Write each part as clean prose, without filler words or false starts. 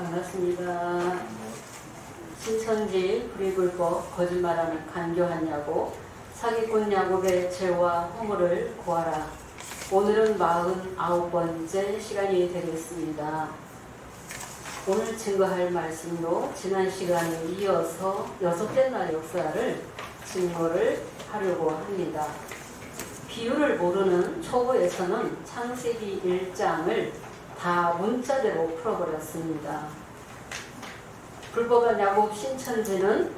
반갑습니다. 신천지 불의불법 거짓말하는 간교한 야곱, 사기꾼 야곱의 죄와 허물을 고하라. 오늘은 49번째 시간이 되겠습니다. 오늘 증거할 말씀도 지난 시간에 이어서 6째 날 역사를 증거를 하려고 합니다. 비유를 모르는 초보에서는 창세기 1장을 다 문자대로 풀어버렸습니다. 불법한 야곱 신천지는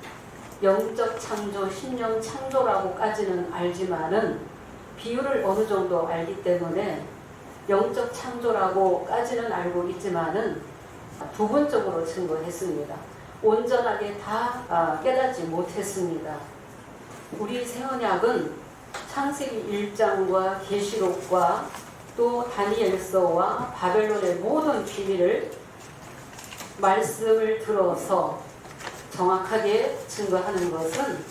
영적 창조, 신령 창조라고까지는 알지만은 비유를 어느 정도 알기 때문에 영적 창조라고까지는 알고 있지만은 부분적으로 증거했습니다. 온전하게 다 깨닫지 못했습니다. 우리 새언약은 창세기 1장과 계시록과 또 다니엘서와 바벨론의 모든 비밀을 말씀을 들어서 정확하게 증거하는 것은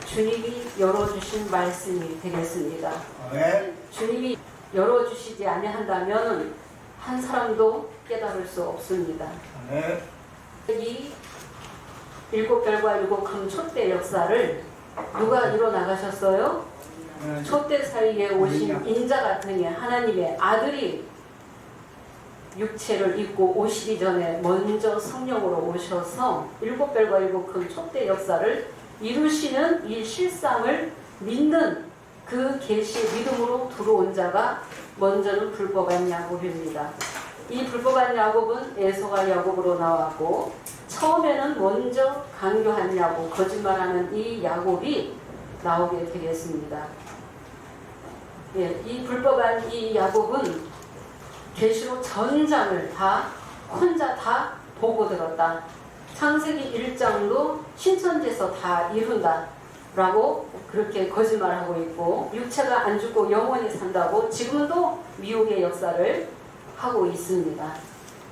주님이 열어주신 말씀이 되겠습니다. 주님이 열어주시지 아니한다면 한 사람도 깨달을 수 없습니다. 이 7별과 7금 촛대 역사를 누가 이뤄나가셨어요? 촛대 사이에 오신 인자 같은 이 하나님의 아들이 육체를 입고 오시기 전에 먼저 성령으로 오셔서 7별과 7금 촛대 역사를 이루시는 이 실상을 믿는 그 계시의 믿음으로 들어온 자가 먼저는 불법한 야곱입니다. 이 불법한 야곱은 에서가 야곱으로 나왔고, 처음에는 먼저 간교한 야곱, 거짓말하는 이 야곱이 나오게 되겠습니다. 이 불법한 이 야곱은 계시록 전장을 다 혼자 다 보고 들었다. 창세기 1장도 신천지에서 다 이룬다 라고 그렇게 거짓말하고 있고, 육체가 안 죽고 영원히 산다고 지금도 미혹의 역사를 하고 있습니다.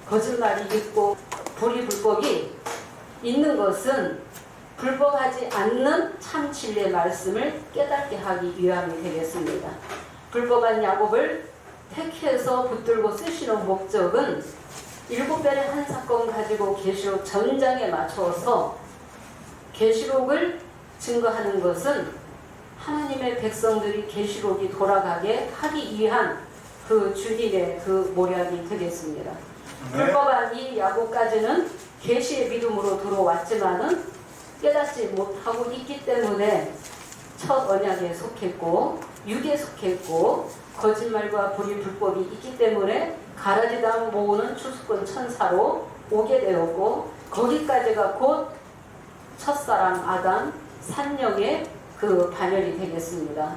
거짓말이 있고 불의불법이 있는 것은 불법하지 않는 참 진리의 말씀을 깨닫게 하기 위함이 되겠습니다. 불법한 야곱을 택해서 붙들고 쓰시는 목적은 7별의 한 사건 가지고 계시록 전장에 맞춰서 계시록을 증거하는 것은 하나님의 백성들이 계시록이 돌아가게 하기 위한 그 주님의 그 모략이 되겠습니다. 불법한 이 야곱까지는 계시의 믿음으로 들어왔지만은 깨닫지 못하고 있기 때문에 첫 언약에 속했고 육에 속했고 거짓말과 불의불법이 있기 때문에 가라지당 모으는 추수꾼 천사로 오게 되었고, 거기까지가 곧 첫사람 아담 산령의 그 반열이 되겠습니다.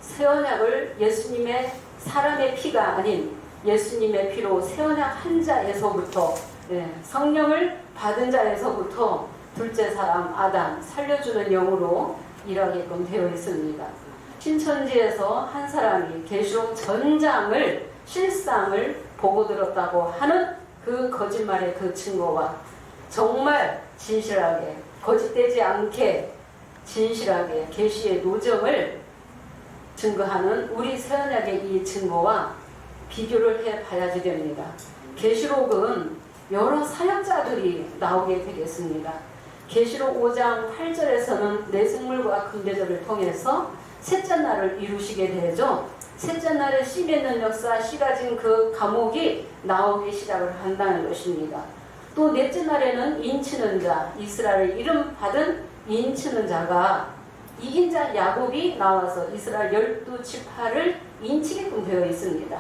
새 언약을 예수님의 사람의 피가 아닌 예수님의 피로 새 언약 한 자에서부터 성령을 받은 자에서부터 둘째 사람 아담 살려주는 영으로 일하게끔 되어 있습니다. 신천지에서 한 사람이 계시록 전장을 실상을 보고 들었다고 하는 그 거짓말의 그 증거와 정말 진실하게 거짓되지 않게 진실하게 계시의 노정을 증거하는 우리 새언약의 이 증거와 비교를 해봐야지 됩니다. 계시록은 여러 사역자들이 나오게 되겠습니다. 계시록 5장 8절에서는 내생물과 금대절을 통해서 셋째 날을 이루시게 되죠. 셋째 날에 씨 맺는 역사, 씨 가진 그 감옥이 나오기 시작을 한다는 것입니다. 또 넷째 날에는 인치는 자, 이스라엘 이름 받은 인치는 자가 이긴 자 야곱이 나와서 이스라엘 12지파를 인치게끔 되어 있습니다.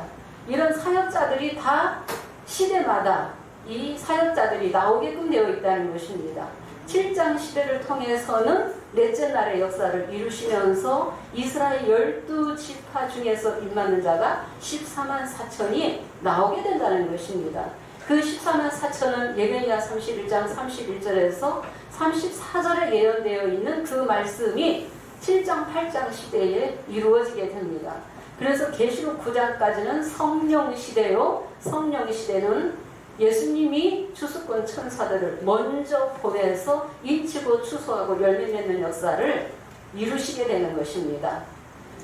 이런 사역자들이 다 시대마다 이 사역자들이 나오게끔 되어 있다는 것입니다. 7장 시대를 통해서는 넷째 날의 역사를 이루시면서 이스라엘 12지파 중에서 입맞는 자가 14만 4천이 나오게 된다는 것입니다. 그 14만 4천은 예레미야 31장 31절에서 34절에 예언되어 있는 그 말씀이 7장 8장 시대에 이루어지게 됩니다. 그래서 계시록 9장까지는 성령 시대요. 성령 시대는 예수님이 추수꾼 천사들을 먼저 보내서 인치고 추수하고 열매 맺는 역사를 이루시게 되는 것입니다.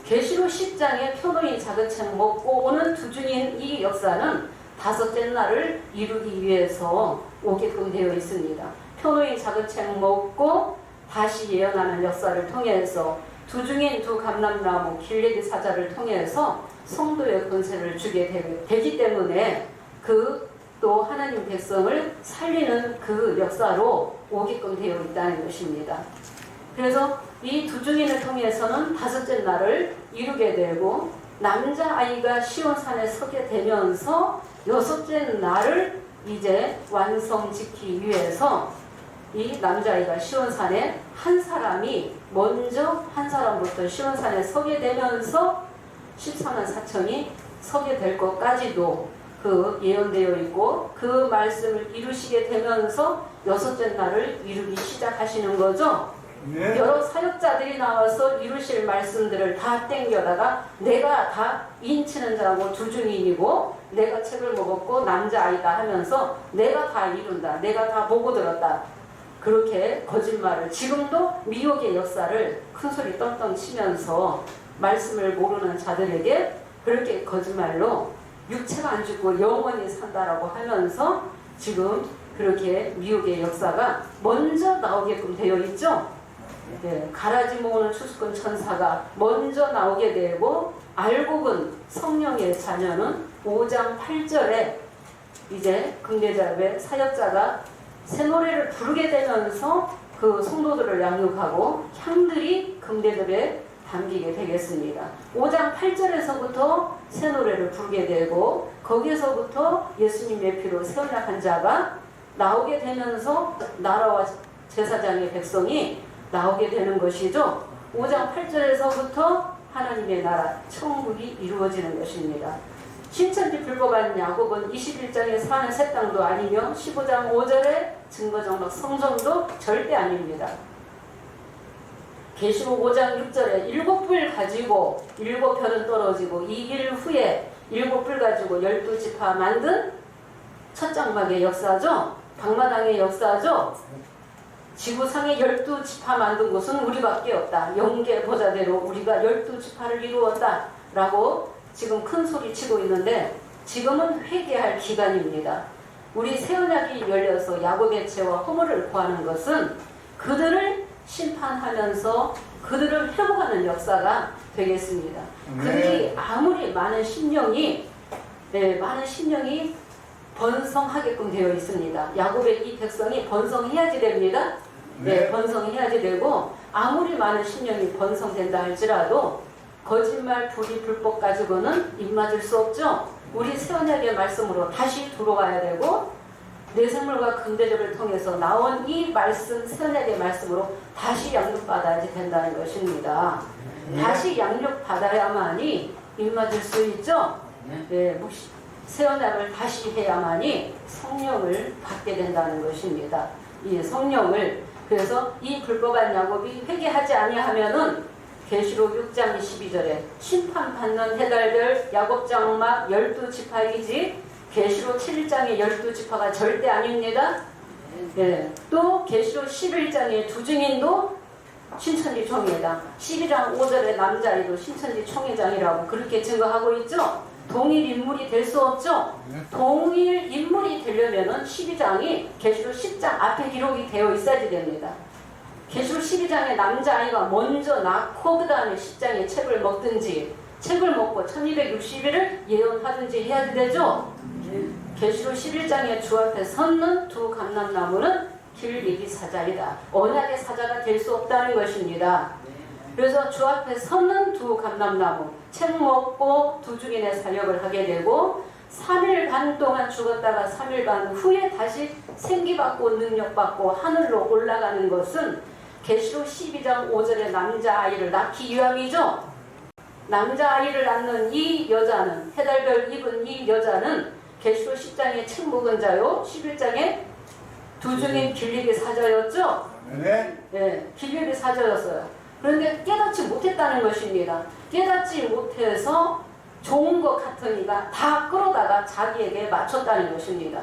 계시록 10장의 표노인 자그책 먹고 오는 두중인 이 역사는 다섯째 날을 이루기 위해서 오게끔 되어 있습니다. 표노인 작은 책 먹고 다시 예언하는 역사를 통해서 두 중인 두 감람나무 길레기 사자를 통해서 성도의 권세를 주게 되기 때문에 그 또 하나님 백성을 살리는 그 역사로 오게끔 되어 있다는 것입니다. 그래서 이 두 중인을 통해서는 다섯째 날을 이루게 되고 남자아이가 시온산에 서게 되면서 여섯째 날을 이제 완성짓기 위해서 이 남자아이가 시온산에 한 사람이 먼저 한 사람부터 시온산에 서게 되면서 14만 4천이 서게 될 것까지도 그 예언되어 있고 그 말씀을 이루시게 되면서 여섯째 날을 이루기 시작하시는 거죠. 네. 여러 사역자들이 나와서 이루실 말씀들을 다 땡겨다가 내가 다 인치는 자고 두중인이고 내가 책을 먹었고 남자아이다 하면서 내가 다 이룬다. 내가 다 보고 들었다. 그렇게 거짓말을 지금도 미혹의 역사를 큰소리 떵떵 치면서 말씀을 모르는 자들에게 그렇게 거짓말로 육체가 안 죽고 영원히 산다라고 하면서 지금 그렇게 미혹의 역사가 먼저 나오게끔 되어 있죠. 네, 가라지 모으는 추수꾼 천사가 먼저 나오게 되고 알곡은 성령의 자녀는 5장 8절에 이제 금대접의 사역자가 새 노래를 부르게 되면서 그 성도들을 양육하고 향들이 금대접에 담기게 되겠습니다. 5장 8절에서부터 새 노래를 부르게 되고 거기에서부터 예수님의 피로 새 언약한 자가 나오게 되면서 나라와 제사장의 백성이 나오게 되는 것이죠. 5장 8절에서부터 하나님의 나라 천국이 이루어지는 것입니다. 신천지 불법한 야곱은 21장에 사는 새 땅도 아니며 15장 5절에 증거정막 성전도 절대 아닙니다. 계시록 5장 6절에 7불 가지고 7편은 떨어지고 2일 후에 7불 가지고 12지파 만든 첫 장막의 역사죠. 방마당의 역사죠. 지구상에 12지파 만든 곳은 우리밖에 없다. 영계 보좌대로 우리가 12지파를 이루었다 라고 지금 큰 소리 치고 있는데 지금은 회개할 기간입니다. 우리 새 언약이 열려서 야곱의 죄와 허물을 구하는 것은 그들을 심판하면서 그들을 회복하는 역사가 되겠습니다. 그들이 아무리 많은 심령이 번성하게끔 되어 있습니다. 야곱의 이 백성이 번성해야지 됩니다. 네, 번성해야지 되고 아무리 많은 심령이 번성된다 할지라도 거짓말, 불의, 불법 가지고는 입맞을 수 없죠. 우리 새 언약의 말씀으로 다시 들어와야 되고 내생물과 금대접을 통해서 나온 이 말씀, 새 언약의 말씀으로 다시 양육받아야지 된다는 것입니다. 다시 양육받아야만이 입맞을 수 있죠. 네, 새 언약을 다시 해야만이 성령을 받게 된다는 것입니다. 이 성령을 그래서 이 불법한 야곱이 회개하지 아니하면은 계시록 6장 22절에 심판받는 해달별 야곱 장막 12지파이지 계시록 7장의 12지파가 절대 아닙니다. 네. 또 계시록 11장의 두 증인도 신천지 총회장 12장 5절의 남자아이도 신천지 총회장이라고 그렇게 증거하고 있죠. 동일 인물이 될 수 없죠. 동일 인물이 되려면은 12장이 계시록 10장 앞에 기록이 되어 있어야지 됩니다. 계시록 12장에 남자아이가 먼저 낳고 그 다음에 10장에 책을 먹든지 책을 먹고 1260일을 예언하든지 해야 되죠. 계시록 11장에 주 앞에 섰는 두 감람나무는 길리기 사자이다. 언약의 사자가 될 수 없다는 것입니다. 그래서 주 앞에 섰는 두 감람나무 책 먹고 두 중인의 사역을 하게 되고 3일 반 동안 죽었다가 3일 반 후에 다시 생기받고 능력받고 하늘로 올라가는 것은 계시록 12장 5절의 남자아이를 낳기 위함이죠. 남자아이를 낳는 이 여자는 해달별 입은 이 여자는 계시록 10장의 책 먹은 자요 11장의 두 중인 길리기 사자였죠. 네, 길리기 사자였어요. 그런데 깨닫지 못했다는 것입니다. 깨닫지 못해서 좋은 것 같으니까 다 끌어다가 자기에게 맞췄다는 것입니다.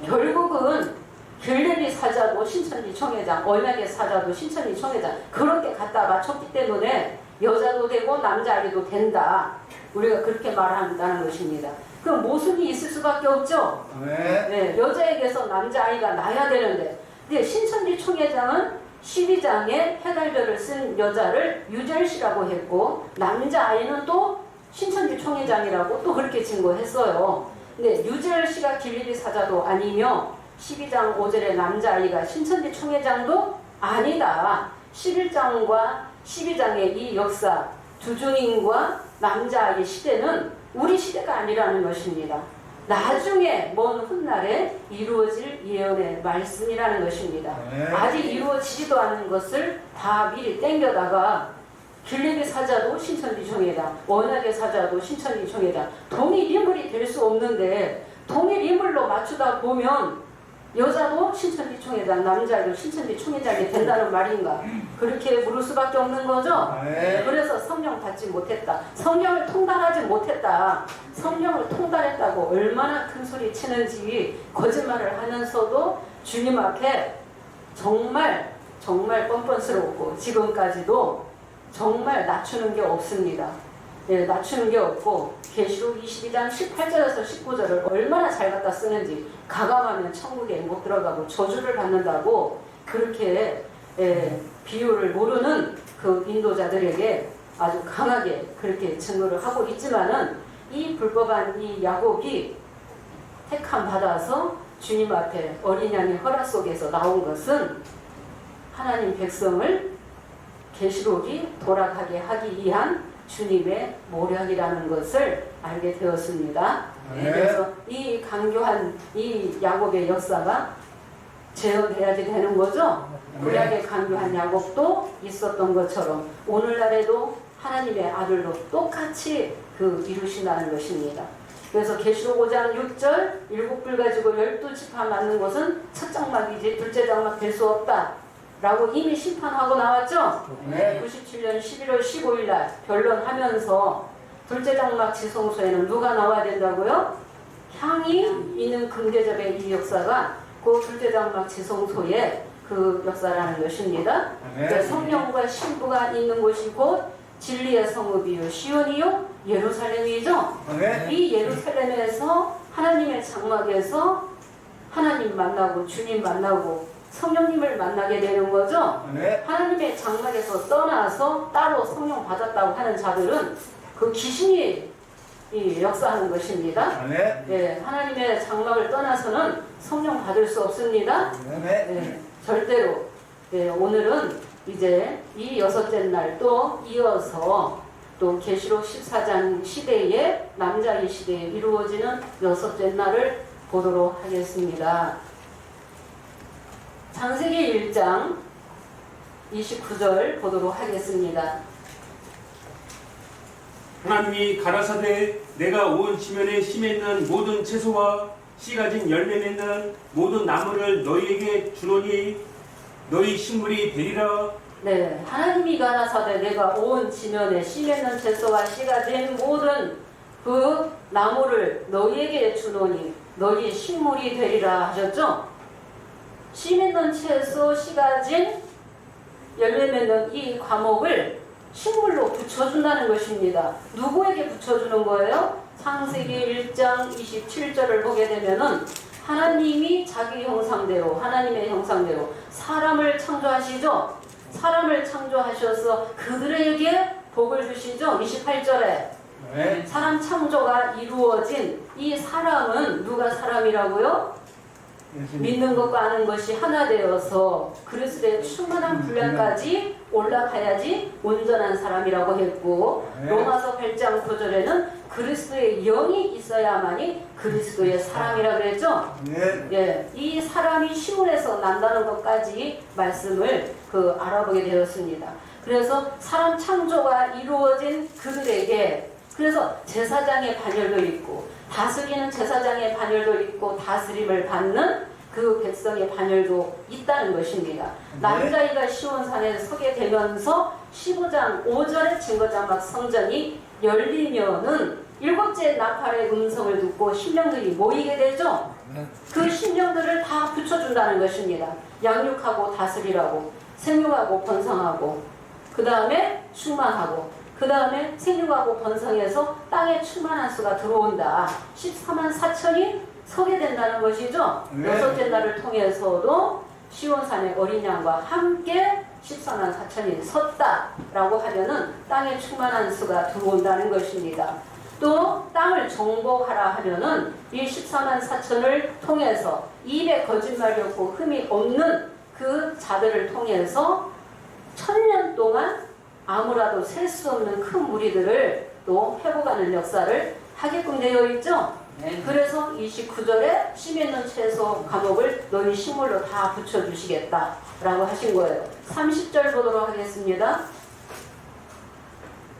결국은 길레비 사자도 신천지 총회장, 언약의 사자도 신천지 총회장 그렇게 갖다 맞췄기 때문에 여자도 되고 남자아이도 된다. 우리가 그렇게 말한다는 것입니다. 그럼 모순이 있을 수밖에 없죠. 네, 여자에게서 남자아이가 나야 되는데, 근데 신천지 총회장은 12장에 해달별을 쓴 여자를 유절씨라고 했고, 남자아이는 또 신천지 총회장이라고 또 그렇게 증거했어요. 근데 유절씨가 길리비 사자도 아니며 12장 5절의 남자아이가 신천지 총회장도 아니다. 11장과 12장의 이 역사, 두중인과 남자아이 시대는 우리 시대가 아니라는 것입니다. 나중에 먼 훗날에 이루어질 예언의 말씀이라는 것입니다. 아직 이루어지지도 않은 것을 다 미리 땡겨다가 길리비 사자도 신천지 총회장, 원약의 사자도 신천지 총회장, 동일 인물이 될 수 없는데 동일 인물로 맞추다 보면 여자도 신천지 총회장, 남자도 신천지 총회장이 된다는 말인가? 그렇게 물을 수밖에 없는 거죠. 그래서 성령 받지 못했다. 성령을 통달하지 못했다. 성령을 통달했다고 얼마나 큰 소리 치는지 거짓말을 하면서도 주님 앞에 정말 뻔뻔스럽고 지금까지도 정말 낮추는 게 없습니다. 네, 낮추는 게 없고 계시록 22장 18절에서 19절을 얼마나 잘 갖다 쓰는지, 가감하면 천국에 못 들어가고 저주를 받는다고 그렇게 비유를 모르는 그 인도자들에게 아주 강하게 그렇게 증거를 하고 있지만은, 이 불법한 이 야곱이 택함 받아서 주님 앞에 어린 양의 허락 속에서 나온 것은 하나님 백성을 계시록이 돌아가게 하기 위한 주님의 모략이라는 것을 알게 되었습니다. 그래서 이 강교한 이 야곱의 역사가 재현해야지 되는 거죠. 구약의 강교한 야곱도 있었던 것처럼 오늘날에도 하나님의 아들로 똑같이 이루신다는 것입니다. 그래서 계시록 5장 6절 7불 가지고 12지파 맞는 것은 첫 장막이지 둘째 장막 될 수 없다 라고 이미 심판하고 나왔죠. 97년 11월 15일 날 변론하면서 둘째 장막 지성소에는 누가 나와야 된다고요? 향이 있는 금대접의 이 역사가 그 둘째 장막 지성소의 그 역사라는 것입니다. 성령과 신부가 있는 곳이 곧 진리의 성읍이요 시온이요 예루살렘이죠. 이 예루살렘에서 하나님의 장막에서 하나님 만나고 주님 만나고 성령님을 만나게 되는 거죠. 하나님의 장막에서 떠나서 따로 성령 받았다고 하는 자들은 그 귀신이 역사하는 것입니다. 하나님의 장막을 떠나서는 성령 받을 수 없습니다. 절대로. 오늘은 이제 이 여섯째 날 또 이어서 또 계시록 14장 시대에 남자의 시대에 이루어지는 여섯째 날을 보도록 하겠습니다. 창세기 1장 29절 보도록 하겠습니다. 하나님이 가라사대 내가 온 지면에 심에 있는 모든 채소와 씨 가진 열매 맺는 모든 나무를 너희에게 주노니 너희 식물이 되리라. 네, 하나님이 가라사대 내가 온 지면에 씨 맺는 채소와 씨 가진 모든 그 나무를 너희에게 주노니 너희 식물이 되리라 하셨죠? 씨 맺는 채소, 씨 가진 열매 맺는 이 과목을 식물로 붙여준다는 것입니다. 누구에게 붙여주는 거예요? 창세기 1장 27절을 보게 되면은 하나님이 자기 형상대로, 하나님의 형상대로 사람을 창조하시죠? 사람을 창조하셔서 그들에게 복을 주시죠? 28절에 사람 창조가 이루어진 이 사람은 누가 사람이라고요? 믿는 것과 아는 것이 하나 되어서 그리스도의 충만한 분량까지 올라가야지 온전한 사람이라고 했고, 로마서 8장 9절에는 그리스도의 영이 있어야만이 그리스도의 사람이라고 그랬죠. 이 사람이 시온에서 난다는 것까지 말씀을 알아보게 되었습니다. 그래서 사람 창조가 이루어진 그들에게, 그래서 제사장의 반열도 있고 다스리는 제사장의 반열도 있고 다스림을 받는 그 백성의 반열도 있다는 것입니다. 남자아이가 시온산에 서게 되면서 15장 5절의 증거장막 성전이 열리면은 일곱째 나팔의 음성을 듣고 심령들이 모이게 되죠. 그 심령들을 다 붙여준다는 것입니다. 양육하고 다스리라고, 생육하고 번성하고, 그 다음에 충만하고, 그 다음에 생육하고 번성해서 땅에 충만한 수가 들어온다. 14만 4천이 서게 된다는 것이죠. 네. 여섯째 날을 통해서도 시온산의 어린 양과 함께 14만 4천이 섰다라고 하면은 땅에 충만한 수가 들어온다는 것입니다. 또 땅을 정복하라 하면은 이 14만 4천을 통해서 입에 거짓말이 없고 흠이 없는 그 자들을 통해서 1000년 동안 아무라도 셀 수 없는 큰 무리들을 또 회복하는 역사를 하게끔 되어 있죠. 그래서 29절에 씨 맺는 채소 과목을 너희 식물로 다 붙여주시겠다라고 하신 거예요. 30절 보도록 하겠습니다.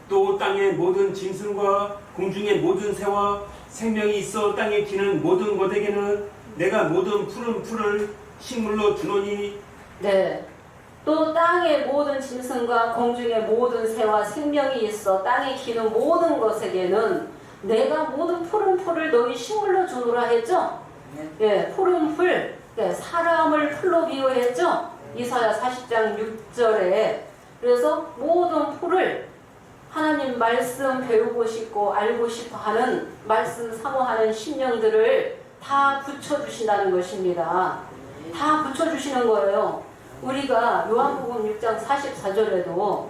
또 땅의 모든 짐승과 공중의 모든 새와 생명이 있어 땅에 기는 모든 것에게는 내가 모든 푸른 풀을 식물로 주노니. 네. 또 땅의 모든 짐승과 공중의 모든 새와 생명이 있어 땅에 기는 모든 것에게는 내가 모든 푸른 풀을 너희 식물로 주노라 했죠. 예, 푸른 풀, 예, 사람을 풀로 비유했죠. 이사야 40장 6절에. 그래서 모든 풀을 하나님 말씀 배우고 싶고 알고 싶어 하는 말씀 사모하는 심령들을 다 붙여주신다는 것입니다. 다 붙여주시는 거예요. 우리가 요한복음 6장 44절에도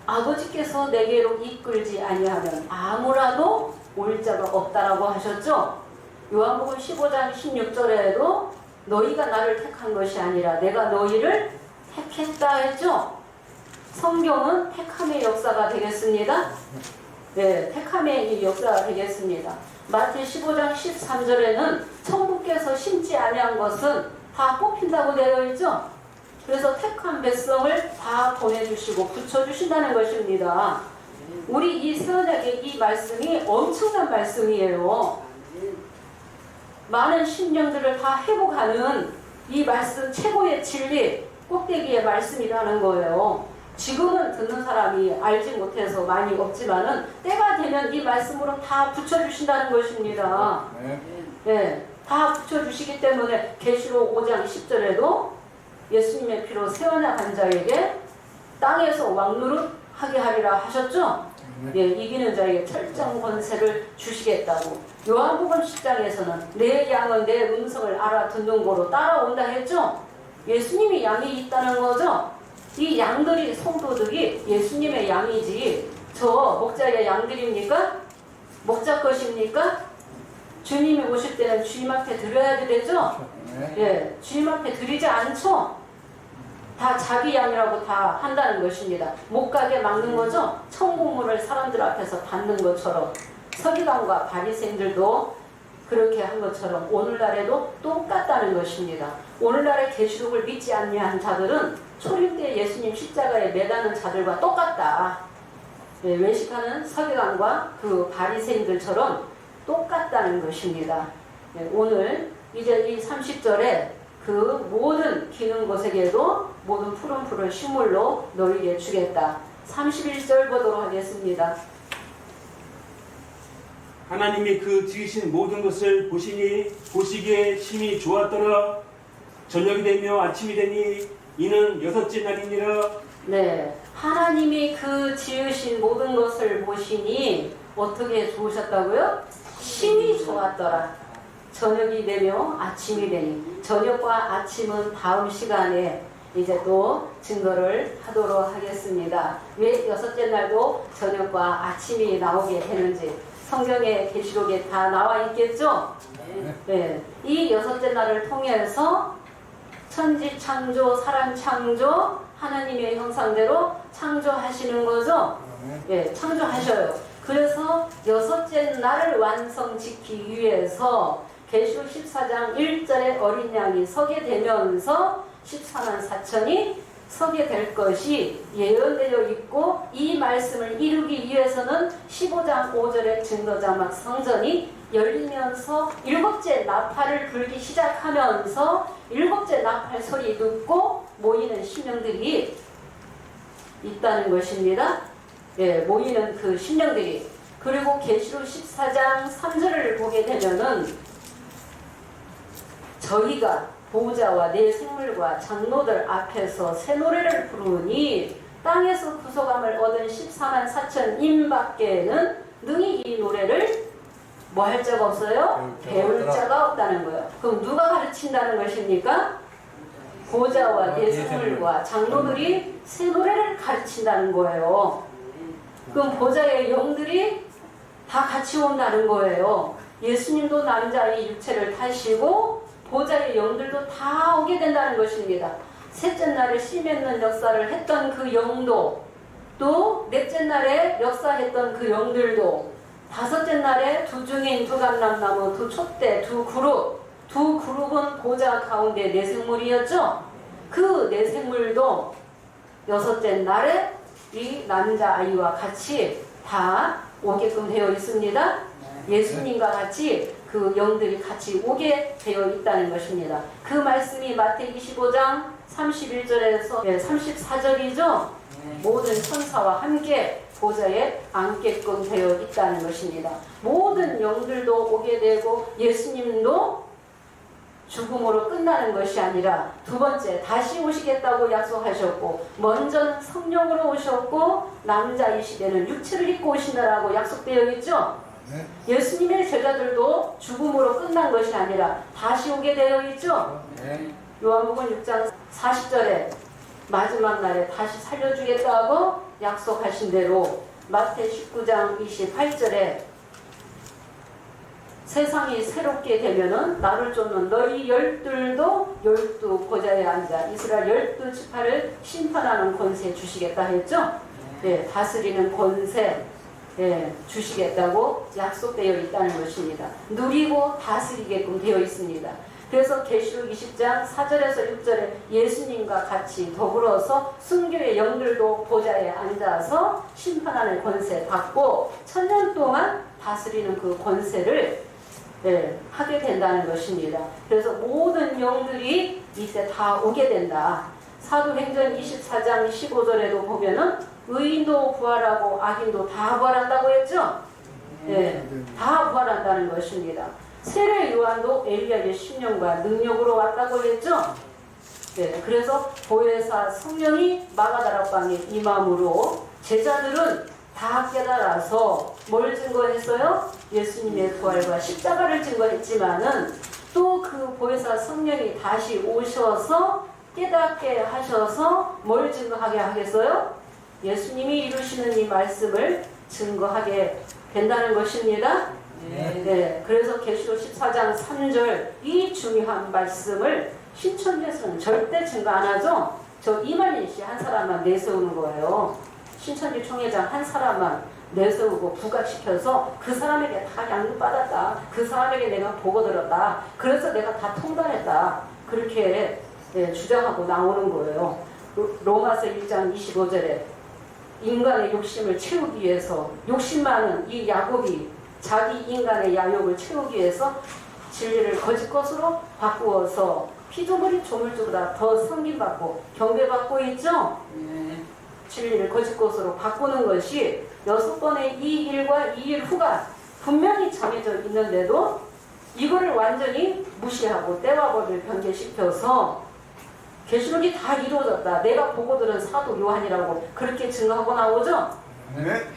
아버지께서 내게로 이끌지 아니하면 아무라도 올 자가 없다라고 하셨죠. 요한복음 15장 16절에도 너희가 나를 택한 것이 아니라 내가 너희를 택했다 했죠. 성경은 택함의 역사가 되겠습니다. 네, 택함의 이 역사가 되겠습니다. 마태 15장 13절에는 천부께서 심지 아니한 것은 다 뽑힌다고 되어 있죠. 그래서 택한 백성을 다 보내주시고 붙여주신다는 것입니다. 우리 이 세언약의 이 말씀이 엄청난 말씀이에요. 많은 심령들을 다 회복하는 이 말씀 최고의 진리 꼭대기의 말씀이라는 거예요. 지금은 듣는 사람이 알지 못해서 많이 없지만은 때가 되면 이 말씀으로 다 붙여주신다는 것입니다. 네, 다 붙여주시기 때문에 계시록 5장 10절에도 예수님의 피로 세워나간 자에게 땅에서 왕노릇 하게 하리라 하셨죠? 예, 이기는 자에게 철저한 권세를 주시겠다고. 요한복음 10장에서는 내 양은 내 음성을 알아듣는 거로 따라온다 했죠? 예수님이 양이 있다는 거죠? 이 양들이 성도들이 예수님의 양이지 저 목자의 양들입니까? 목자 것입니까? 주님이 오실 때는 주님 앞에 드려야 되죠? 예, 주님 앞에 드리지 않죠? 다 자기 양이라고 다 한다는 것입니다. 못 가게 막는 거죠? 천국문을 사람들 앞에서 받는 것처럼 서기관과 바리새인들도 그렇게 한 것처럼 오늘날에도 똑같다는 것입니다. 오늘날의 계시록을 믿지 아니한 자들은 초림 때 예수님 십자가에 매다는 자들과 똑같다. 예, 외식하는 서기관과 그 바리새인들처럼 똑같다는 것입니다. 예, 오늘 이제 이 30절에 그 모든 기는 것에게도 모든 푸른 풀을 식물로 너희에게 주겠다. 31절 보도록 하겠습니다. 하나님이 그 지으신 모든 것을 보시니 보시기에 심히 좋았더라. 저녁이 되며 아침이 되니 이는 여섯째 날이니라. 네, 하나님이 그 지으신 모든 것을 보시니 어떻게 좋으셨다고요? 심히 좋았더라. 저녁이 되며 아침이 되니. 저녁과 아침은 다음 시간에 이제 또 증거를 하도록 하겠습니다. 왜 여섯째 날도 저녁과 아침이 나오게 되는지 성경의 계시록에 다 나와 있겠죠? 네. 이 여섯째 날을 통해서 천지 창조, 사람 창조, 하나님의 형상대로 창조하시는 거죠? 예, 창조하셔요. 그래서 여섯째 날을 완성짓기 위해서 계시록 14장 1절에 어린 양이 서게 되면서 14만 4천이 서게 될 것이 예언되어 있고, 이 말씀을 이루기 위해서는 15장 5절의 증거자막 성전이 열리면서 일곱째 나팔을 불기 시작하면서 일곱째 나팔 소리 듣고 모이는 심령들이 있다는 것입니다. 예, 모이는 그 심령들이. 그리고 계시록 14장 3절을 보게 되면은 저희가 보호자와 내 생물과 장로들 앞에서 새 노래를 부르니 땅에서 구속함을 얻은 14만 4천 밖에는 능히 이 노래를 뭐 할 자가 없어요? 배울 자가 없다는 거예요. 그럼 누가 가르친다는 것입니까? 보좌와 내생물과 장로들이 새 노래를 가르친다는 거예요. 그럼 보좌의 영들이 다 같이 온다는 거예요. 예수님도 남자의 육체를 타시고 보좌의 영들도 다 오게 된다는 것입니다. 셋째 날에 씨 맺는 역사를 했던 그 영도, 또 넷째 날에 역사했던 그 영들도, 다섯째 날에 두 증인, 두 감람나무, 두 촛대, 두 그룹은 보좌 가운데 내생물이었죠. 그 내생물도 여섯째 날에 이 남자 아이와 같이 다 오게끔 되어 있습니다. 예수님과 같이 그 영들이 같이 오게 되어 있다는 것입니다. 그 말씀이 마태복음 25장 31절에서 34절이죠. 모든 천사와 함께 보좌에 앉게끔 되어 있다는 것입니다. 모든 영들도 오게 되고 예수님도 죽음으로 끝나는 것이 아니라 두 번째 다시 오시겠다고 약속하셨고, 먼저는 성령으로 오셨고 남자의 시대는 육체를 입고 오신다라고 약속되어 있죠. 예수님의 제자들도 죽음으로 끝난 것이 아니라 다시 오게 되어 있죠. 요한복음 6장 40절에 마지막 날에 다시 살려주겠다고 약속하신 대로 마태 19장 28절에 세상이 새롭게 되면은 나를 쫓는 너희 열둘도 열두 보좌에 앉아 이스라엘 12지파를 심판하는 권세 주시겠다 했죠. 다스리는 권세 주시겠다고 약속되어 있다는 것입니다. 누리고 다스리게끔 되어 있습니다. 그래서 계시록 20장 4절에서 6절에 예수님과 같이 더불어서 순교의 영들도 보좌에 앉아서 심판하는 권세 받고 천년 동안 다스리는 그 권세를 하게 된다는 것입니다. 그래서 모든 영들이 이때 다 오게 된다. 사도행전 24장 15절에도 보면은 의인도 부활하고 악인도 다 부활한다고 했죠? 다 부활한다는 것입니다. 세례 요한도 엘리야의 신령과 능력으로 왔다고 했죠? 그래서 보혜사 성령이 마가다락방에 임함으로 제자들은 다 깨달아서 뭘 증거했어요? 예수님의 부활과 십자가를 증거했지만은 또 그 보혜사 성령이 다시 오셔서 깨닫게 하셔서 뭘 증거하게 하겠어요? 예수님이 이루시는 이 말씀을 증거하게 된다는 것입니다. 그래서 계시록 14장 3절 이 중요한 말씀을 신천지에서는 절대 증거 안 하죠. 저 이만희 씨 한 사람만 내세우는 거예요. 신천지 총회장 한 사람만 내세우고 부각시켜서 그 사람에게 다 양육받았다. 그 사람에게 내가 보고 들었다. 그래서 내가 다 통달했다. 그렇게 주장하고 나오는 거예요. 로마서 1장 25절에 인간의 욕심을 채우기 위해서 욕심 많은 이 야곱이 자기 인간의 야욕을 채우기 위해서 진리를 거짓 것으로 바꾸어서 피조물이 조물주보다 더 섬김받고 경배받고 있죠. 진리를 거짓 것으로 바꾸는 것이 6번의 이 일과 이 일 후가 분명히 정해져 있는데도 이거를 완전히 무시하고 때와 법을 변개시켜서 계시록이 다 이루어졌다. 내가 보고 들은 사도 요한이라고 그렇게 증거하고 나오죠.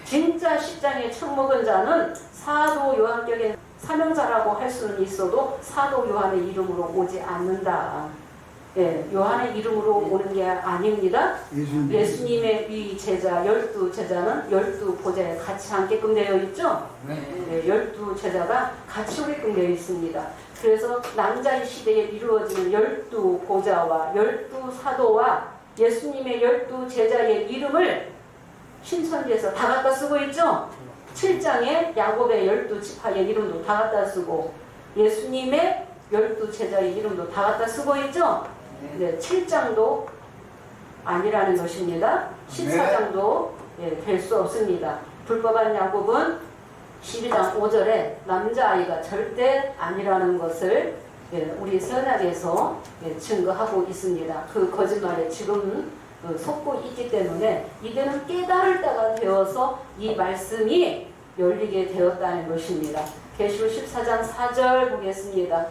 진짜 십장에 책먹은 자는 사도 요한격의 사명자라고 할 수는 있어도 사도 요한의 이름으로 오지 않는다. 요한의 이름으로 오는 게 아닙니다. 예수님의 이 제자 12제자는 12보좌에 같이 앉게끔 되어 있죠. 12제자가 같이 오게끔 되어 있습니다. 그래서 남자의 시대에 이루어지는 12보좌와 12사도와 예수님의 12제자의 이름을 신천지에서 다 갖다 쓰고 있죠. 7장에 야곱의 12지파의 이름도 다 갖다 쓰고 예수님의 12제자의 이름도 다 갖다 쓰고 있죠. 7장도 아니라는 것입니다. 14장도 될 수 없습니다. 불법한 야곱은 12장 5절에 남자아이가 절대 아니라는 것을 우리 선악에서 증거하고 있습니다. 그 거짓말에 지금 속고 있기 때문에 이제는 깨달을 때가 되어서 이 말씀이 열리게 되었다는 것입니다. 계시록 14장 4절 보겠습니다.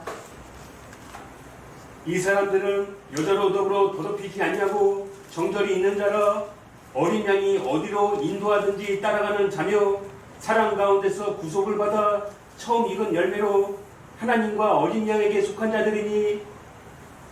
이 사람들은 여자로 더불어 더럽히지 않냐고 정절이 있는 자라 어린 양이 어디로 인도하든지 따라가는 자며 사랑 가운데서 구속을 받아 처음 익은 열매로 하나님과 어린 양에게 속한 자들이니.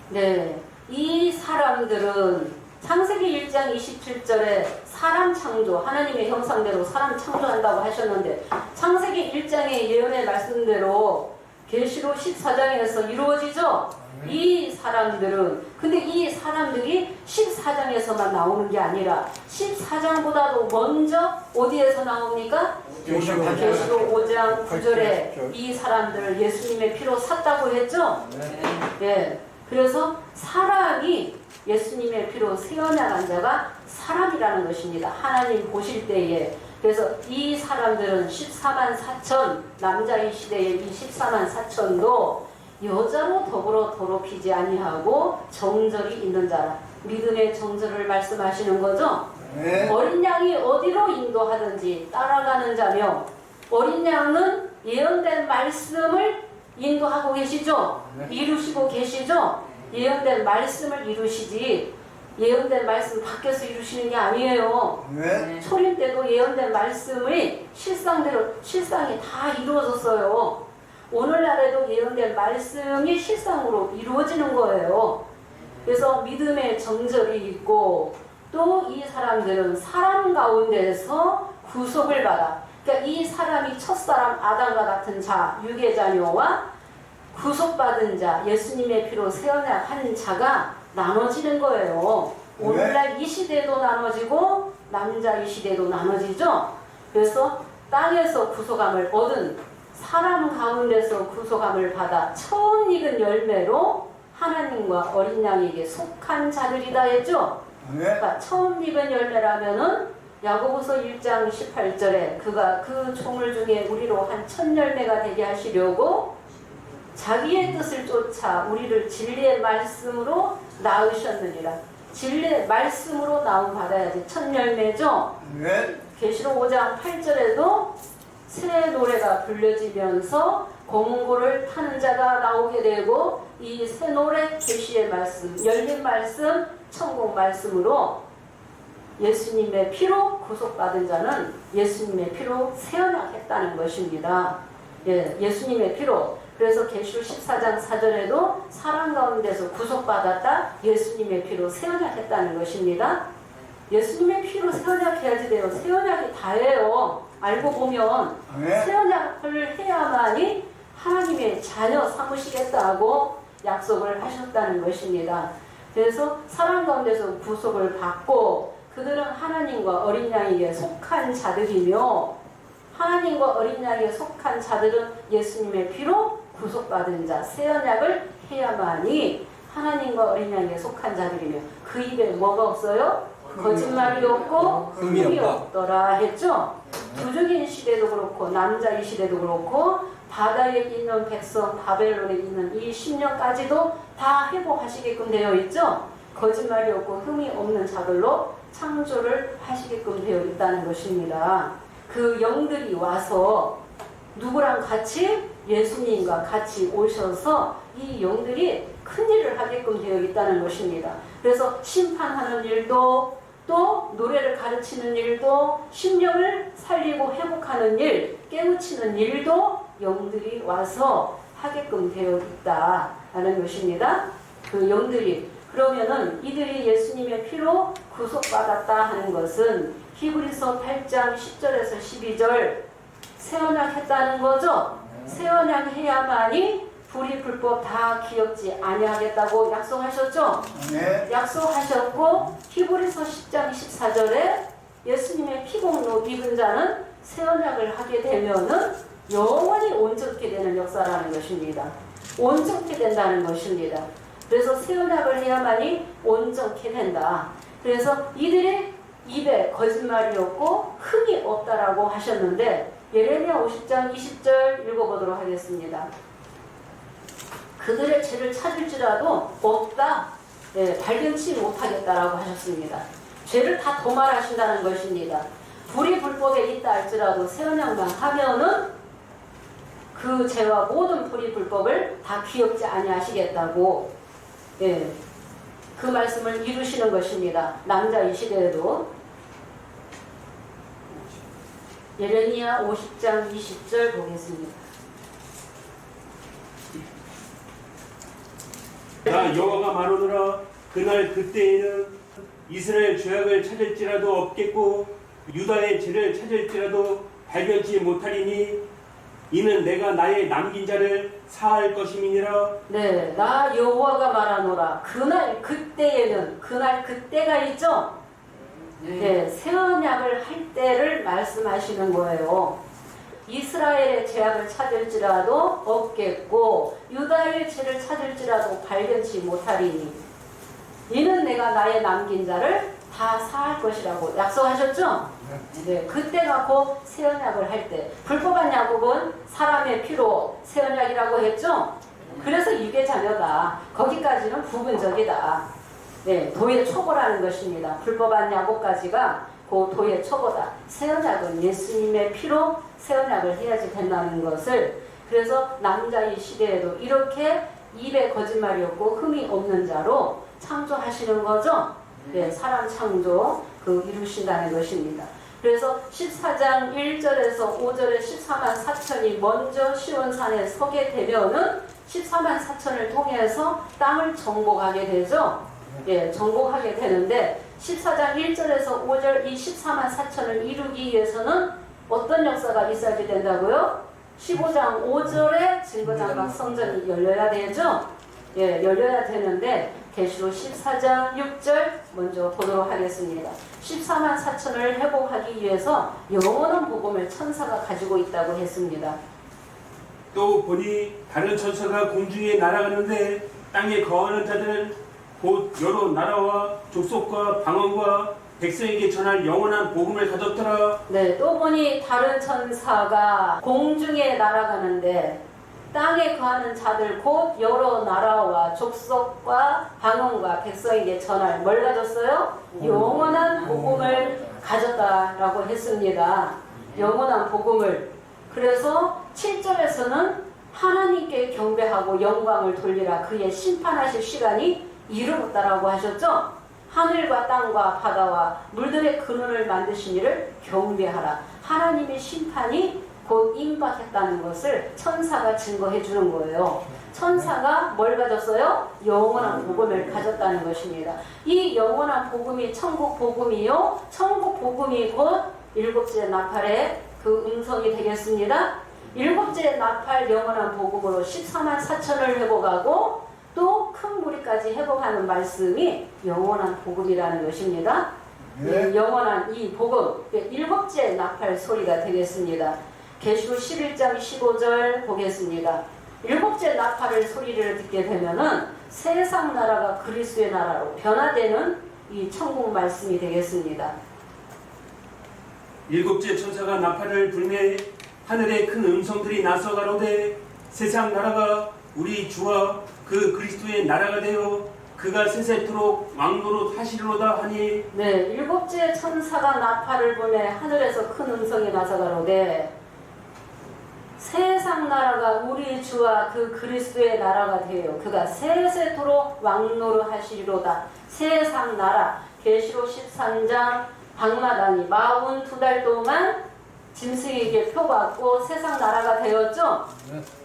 네, 이 사람들은 창세기 1장 27절에 사람 창조, 하나님의 형상대로 사람 창조한다고 하셨는데 창세기 1장의 예언의 말씀대로 계시록 14장에서 이루어지죠. 이 사람들은, 근데 이 사람들이 14장에서만 나오는 게 아니라 14장보다도 먼저 어디에서 나옵니까? 계시록 5장 9절에 이 사람들을 예수님의 피로 샀다고 했죠. 예. 그래서 사람이 예수님의 피로 세어나간 자가 사람이라는 것입니다. 하나님 보실 때에. 그래서 이 사람들은 14만 4천, 남자의 시대에 이 14만 4천도 여자로 더불어 더럽히지 아니하고 정절이 있는 자라. 믿음의 정절을 말씀하시는 거죠. 네. 어린 양이 어디로 인도하든지 따라가는 자며, 어린 양은 예언된 말씀을 인도하고 계시죠. 이루시고 계시죠. 예언된 말씀을 이루시지 예언된 말씀 밖에서 이루시는 게 아니에요. 네. 초림 때도 예언된 말씀이 실상이 다 이루어졌어요. 오늘날에도 예언된 말씀이 실상으로 이루어지는 거예요. 그래서 믿음의 정절이 있고 또 이 사람들은 사람 가운데서 구속을 받아. 그러니까 이 사람이 첫사람 아담과 같은 자, 유괴자녀와 구속받은 자, 예수님의 피로 세어난 자가 나눠지는 거예요. 오늘날 이 시대도 나눠지고 남자 이 시대도 나눠지죠. 그래서 땅에서 구속함을 얻은 사람 가운데서 구속함을 받아 처음 익은 열매로 하나님과 어린 양에게 속한 자들이다 했죠. 그러니까 처음 익은 열매라면은 야고보서 1장 18절에 그가 그 총을 중에 우리로 한 첫 열매가 되게 하시려고 자기의 뜻을 쫓아 우리를 진리의 말씀으로 낳으셨느니라. 진리의 말씀으로 나옴 받아야지 첫 열매죠. 계시록 5장 8절에도 새 노래가 불려지면서 검은고를 타는 자가 나오게 되고 이 새 노래 계시의 말씀, 열린 말씀, 천국 말씀으로 예수님의 피로 구속받은 자는 예수님의 피로 세어나겠다는 것입니다. 예, 예수님의 피로. 그래서 계시록 14장 4절에도 사람 가운데서 구속받았다 예수님의 피로 세어나겠다는 것입니다. 예수님의 피로 세어나게야지 돼요. 세어나기 다예요. 알고 보면 세어나를 해야만이 하나님의 자녀 삼으시겠다고 약속을 하셨다는 것입니다. 그래서 사람 가운데서 구속을 받고 그들은 하나님과 어린 양에게 속한 자들이며 하나님과 어린 양에게 속한 자들은 예수님의 피로 구속받은 자, 새 언약을 해야만이 하나님과 어린 양에게 속한 자들이며 그 입에 뭐가 없어요? 거짓말이 없고 흠이 없더라 했죠. 부족인 시대도 그렇고 남자의 시대도 그렇고 바다에 있는 백성 바벨론에 있는 이 10년까지도 다 회복하시게끔 되어 있죠. 거짓말이 없고 흠이 없는 자들로 창조를 하시게끔 되어 있다는 것입니다. 그 영들이 와서 누구랑 같이? 예수님과 같이 오셔서 이 영들이 큰 일을 하게끔 되어 있다는 것입니다. 그래서 심판하는 일도 또 노래를 가르치는 일도 심령을 살리고 회복하는 일, 깨우치는 일도 영들이 와서 하게끔 되어 있다라는 것입니다. 그 영들이 그러면은 이들이 예수님의 피로 구속받았다 하는 것은 히브리서 8장 10절에서 12절 새 언약 했다는 거죠. 새 언약 해야만이 불의 불법 다 기억지 아니하겠다고 약속하셨죠. 네. 약속하셨고 히브리서 10장 14절에 예수님의 피공로 입은 자는 새 언약을 하게 되면은 영원히 온전케 되는 역사라는 것입니다. 온전케 된다는 것입니다. 그래서 새 언약을 해야만이 온전케 된다. 그래서 이들의 입에 거짓말이 없고 흠이 없다라고 하셨는데 예레미야 50장 20절 읽어보도록 하겠습니다. 그들의 죄를 찾을지라도 없다. 예, 발견치 못하겠다라고 하셨습니다. 죄를 다 도말하신다는 것입니다. 불이 불법에 있다 할지라도 새 언약만 하면은 그 죄와 모든 불이 불법을 다 기억지 아니하시겠다고 예, 그 말씀을 이루시는 것입니다. 남자 이 시대에도 예레미야 50장 20절 보겠습니다. 나 여호와가 말하노라. 그날 그때에는 이스라엘 죄악을 찾을지라도 없겠고 유다의 죄를 찾을지라도 발견치 못하리니 이는 내가 나의 남긴 자를 사할 것임이니라. 네, 나 여호와가 말하노라. 그날 그때에는, 그날 그때가 있죠. 네, 새 언약을 할 때를 말씀하시는 거예요. 이스라엘의 죄악을 찾을지라도 없겠고 유다의 죄를 찾을지라도 발견치 못하리니 이는 내가 나의 남긴 자를 다 사할 것이라고 약속하셨죠? 네, 그때가 곧 새 언약을 할 때. 불법한 야곱은 사람의 피로 새 언약이라고 했죠? 그래서 유괴 자녀다. 거기까지는 부분적이다. 네, 도의 초보라는 것입니다. 불법한 야곱까지가 그 도의 초보다. 새 언약은 예수님의 피로 새 언약을 해야지 된다는 것을, 그래서 남자의 시대에도 이렇게 입에 거짓말이 없고 흠이 없는 자로 창조하시는 거죠. 네, 사람 창조 이루신다는 것입니다. 그래서 14장 1절에서 5절에 14만 4천이 먼저 시온산에 서게 되면은 14만 4천을 통해서 땅을 정복하게 되죠. 예, 정복하게 되는데 14장 1절에서 5절 이 14만 4천을 이루기 위해서는 어떤 역사가 있어야 된다고요? 15장 5절에 증거장막 성전이 열려야 되죠. 예, 열려야 되는데 계시록 14장 6절 먼저 보도록 하겠습니다. 14만 4천을 회복하기 위해서 영원한 복음을 천사가 가지고 있다고 했습니다. 또 보니 다른 천사가 공중에 날아가는데 땅에 거하는 자들은 곧 여러 나라와 족속과 방언과 백성에게 전할 영원한 복음을 가졌더라. 네, 또 보니 다른 천사가 공중에 날아가는데 땅에 거하는 자들 곧 여러 나라와 족속과 방언과 백성에게 전할 뭘 가졌어요? 영원한 복음을 가졌다라고 했습니다. 영원한 복음을. 그래서 7절에서는 하나님께 경배하고 영광을 돌리라. 그의 심판하실 시간이 이르렀다라고 하셨죠? 하늘과 땅과 바다와 물들의 근원을 만드신 이를 경배하라. 하나님의 심판이 곧 임박했다는 것을 천사가 증거해 주는 거예요. 천사가 뭘 가졌어요? 영원한 복음을 가졌다는 것입니다. 이 영원한 복음이 천국 복음이요. 천국 복음이 곧 일곱째 나팔의 그 음성이 되겠습니다. 일곱째 나팔 영원한 복음으로 14만 4천을 회복하고 또 큰 무리까지 회복하는 말씀이 영원한 복음이라는 것입니다. 네. 영원한 이 복음, 일곱째 나팔 소리가 되겠습니다. 계시록 11장 15절 보겠습니다. 일곱째 나팔을 소리를 듣게 되면은 세상 나라가 그리스도의 나라로 변화되는 이 천국 말씀이 되겠습니다. 일곱째 천사가 나팔을 불매 하늘에 큰 음성들이 나서 가로되 세상 나라가 우리 주와 그 그리스도의 나라가 되어 그가 세세토록 왕노릇 하시리로다 하니. 네, 일곱째 천사가 나팔을 불매 하늘에서 큰 음성이 나서 가로되 세상 나라가 우리 주와 그 그리스도의 나라가 되어 그가 세세토록 왕노릇 하시리로다. 세상 나라. 계시록 13장 방마당이 42달 동안 짐승에게 표받고 세상 나라가 되었죠.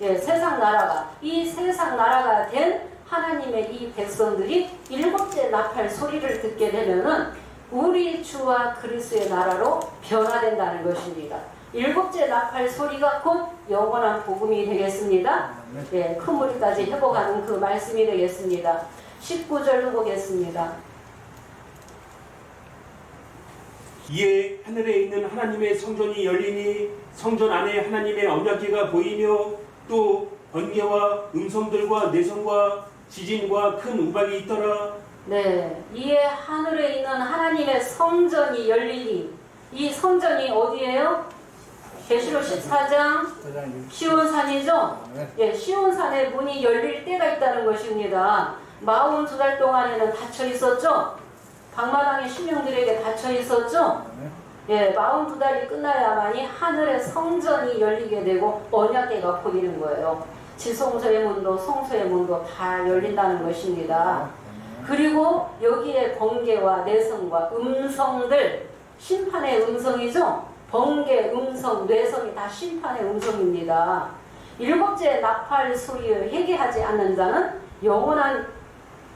예, 세상 나라가. 이 세상 나라가 된 하나님의 이 백성들이 일곱째 나팔 소리를 듣게 되면은 우리 주와 그리스도의 나라로 변화된다는 것입니다. 일곱째 나팔 소리가 곧 영원한 복음이 되겠습니다. 예, 큰 무리까지 회복하는 그 말씀이 되겠습니다. 19절로 보겠습니다. 이에 하늘에 있는 하나님의 성전이 열리니 성전 안에 하나님의 언약궤가 보이며 또 번개와 음성들과 내성과 지진과 큰 우박이 있더라. 네, 이에 하늘에 있는 하나님의 성전이 열리니 이 성전이 어디예요? 계시록 14장 시온산이죠? 예, 시온산의 문이 열릴 때가 있다는 것입니다. 42달 동안에는 닫혀 있었죠? 방마당의 신령들에게 닫혀 있었죠? 예, 42달이 끝나야만이 하늘의 성전이 열리게 되고 언약궤가 보이는 거예요. 지성소의 문도 성소의 문도 다 열린다는 것입니다. 그리고 여기에 번개와 내성과 음성들, 심판의 음성이죠? 번개, 음성, 뇌성이 다 심판의 음성입니다. 일곱째 나팔 소리에 회개하지 않는 자는 영원한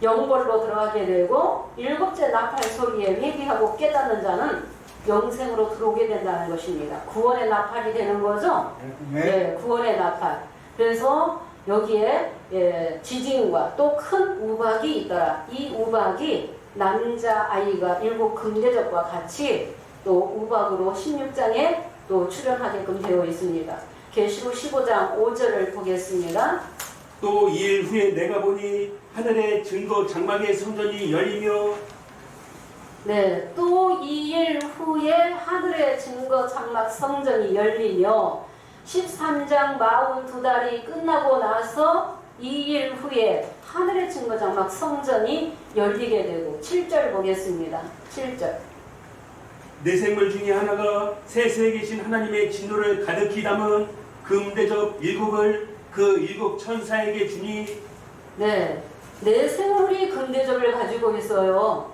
영벌로 들어가게 되고, 일곱째 나팔 소리에 회개하고 깨닫는 자는 영생으로 들어오게 된다는 것입니다. 구원의 나팔이 되는 거죠? 네, 구원의 나팔. 그래서 여기에 지진과 또 큰 우박이 있더라. 이 우박이 남자아이가 일곱 금대접과 같이 또 우박으로 16장에 또 출연하게끔 되어 있습니다. 계시록 15장 5절을 보겠습니다. 또 2일 후에 내가 보니 하늘의 증거 장막의 성전이 열리며, 네, 또 2일 후에 하늘의 증거 장막 성전이 열리며, 13장 42달이 끝나고 나서 2일 후에 하늘의 증거 장막 성전이 열리게 되고, 7절 보겠습니다. 7절. 내 생물 중에 하나가 세세에 계신 하나님의 진노를 가득히 담은 금대접 일곱을 그 일곱 천사에게 주니. 네, 내 생물이 금대접을 가지고 있어요.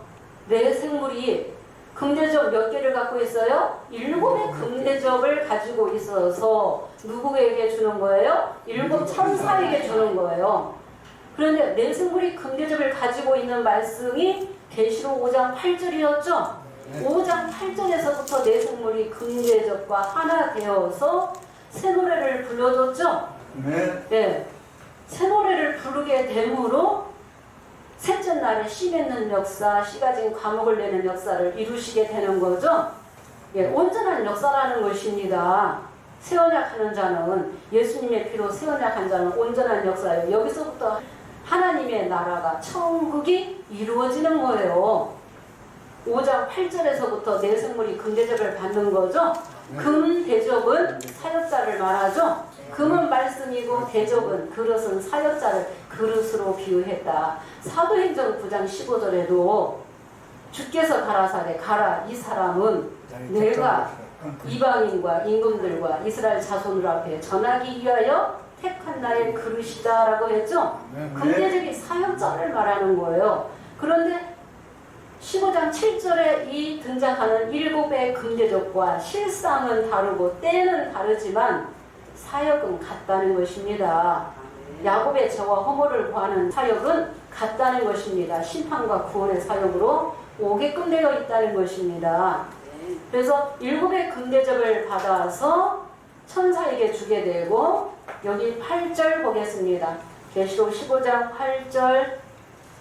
내 생물이 금대접 몇 개를 갖고 있어요? 7의 금대접을 가지고 있어서 누구에게 주는 거예요? 7 천사에게 주는 거예요. 그런데 내 생물이 금대접을 가지고 있는 말씀이 계시록 5장 8절이었죠? 5장 8절에서부터 내 생물이 금대접과 하나 되어서 새 노래를 불러줬죠? 네. 새 노래를 부르게 됨으로 셋째 날에 씨 맺는 역사, 씨가 진 과목을 내는 역사를 이루시게 되는 거죠. 예, 온전한 역사라는 것입니다. 새 언약하는 자는, 예수님의 피로 새 언약한 자는 온전한 역사예요. 여기서부터 하나님의 나라가, 천국이 이루어지는 거예요. 5장 8절에서부터 내 생물이 금대접을 받는 거죠. 금대접은 사역자를 말하죠. 금은 말씀이고 대접은, 그릇은 사역자를 그릇으로 비유했다. 사도행전 9장 15절에도 주께서 가라사대 가라, 이 사람은 내가 이방인과 임금들과 이스라엘 자손들 앞에 전하기 위하여 택한 나의 그릇이다 라고 했죠. 금대접이 사역자를 말하는 거예요. 그런데 15장 7절에 이 등장하는 7의 금대접과 실상은 다르고 때는 다르지만 사역은 같다는 것입니다. 야곱의 저와 허물을 구하는 사역은 같다는 것입니다. 심판과 구원의 사역으로 오게끔 되어 있다는 것입니다. 그래서 7의 금대접을 받아서 천사에게 주게 되고, 여기 8절 보겠습니다. 계시록 15장 8절.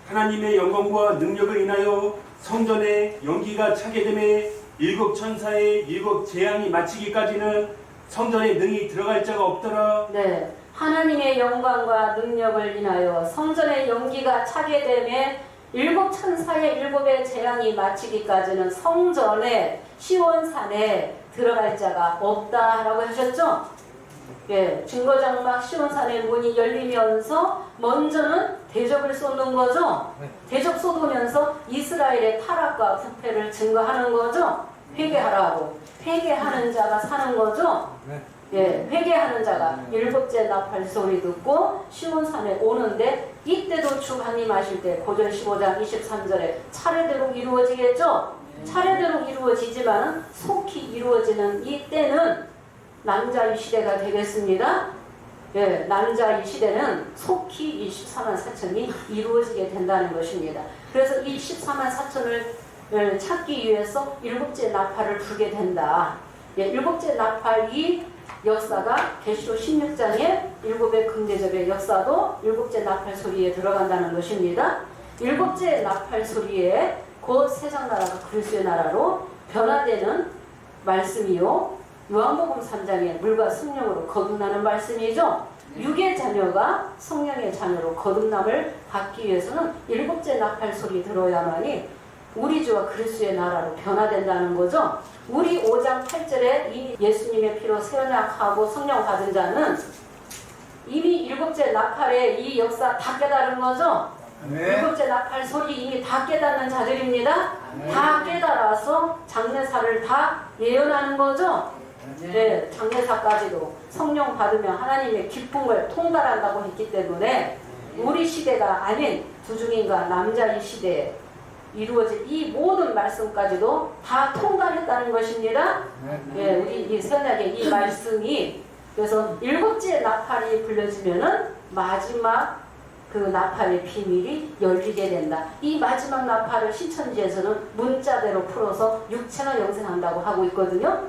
하나님의 영광과 능력을 인하여 성전에 연기가 차게 되매 일곱 천사의 일곱 재앙이 마치기까지는 성전에 능히 들어갈 자가 없더라. 네, 하나님의 영광과 능력을 인하여 성전에 연기가 차게 되매 일곱 천사의 7의 재앙이 마치기까지는 성전에, 시온산에 들어갈 자가 없다라고 하셨죠? 예, 증거장막 시온산의 문이 열리면서 먼저는 대접을 쏟는 거죠. 대접 쏟으면서 이스라엘의 타락과 부패를 증거하는 거죠. 회개하라고. 회개하는 자가 사는 거죠. 예, 회개하는 자가 7째 나팔 소리 듣고 시온산에 오는데, 이때도 주 강림하실 때 고전 15장 23절에 차례대로 이루어지겠죠. 차례대로 이루어지지만 속히 이루어지는 이 때는 남자의 시대가 되겠습니다. 예, 남자의 시대는 속히 이 14만 4천이 이루어지게 된다는 것입니다. 그래서 이 14만 4천을 찾기 위해서 7째 나팔을 불게 된다. 예, 7째 나팔이 역사가 계시록 16장에 7의 금대접의 역사도 7째 나팔 소리에 들어간다는 것입니다. 7째 나팔 소리에 곧 세상나라가 그리스도의 나라로 변화되는 말씀이요, 요한복음 3장에 물과 성령으로 거듭나는 말씀이죠. 육의 자녀가 성령의 자녀로 거듭남을 받기 위해서는 7째 나팔 소리 들어야만이 우리 주와 그리스도의 나라로 변화된다는 거죠. 우리 5장 8절에 이미 예수님의 피로 세언약하고 성령 받은 자는 이미 7째 나팔의 이 역사 다 깨달은 거죠. 7째 나팔 소리 이미 다 깨닫는 자들입니다. 다 깨달아서 장례사를 다 예언하는 거죠. 네, 장례사까지도 성령 받으면 하나님의 기쁨을 통달한다고 했기 때문에 우리 시대가 아닌 두중인과 남자의 시대에 이루어질 이 모든 말씀까지도 다 통달했다는 것입니다. 예, 우리 이 선약의 이 말씀이 그래서 일곱째 나팔이 불려지면은 마지막 그 나팔의 비밀이 열리게 된다. 이 마지막 나팔을 신천지에서는 문자대로 풀어서 육체가 영생한다고 하고 있거든요.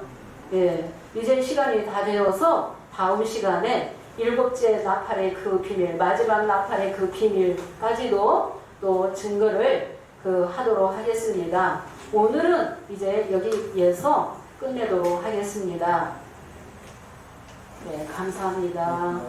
예, 이제 시간이 다 되어서 다음 시간에 일곱째 나팔의 그 비밀, 마지막 나팔의 그 비밀까지도 또 증거를 하도록 하겠습니다. 오늘은 이제 여기에서 끝내도록 하겠습니다. 네, 감사합니다.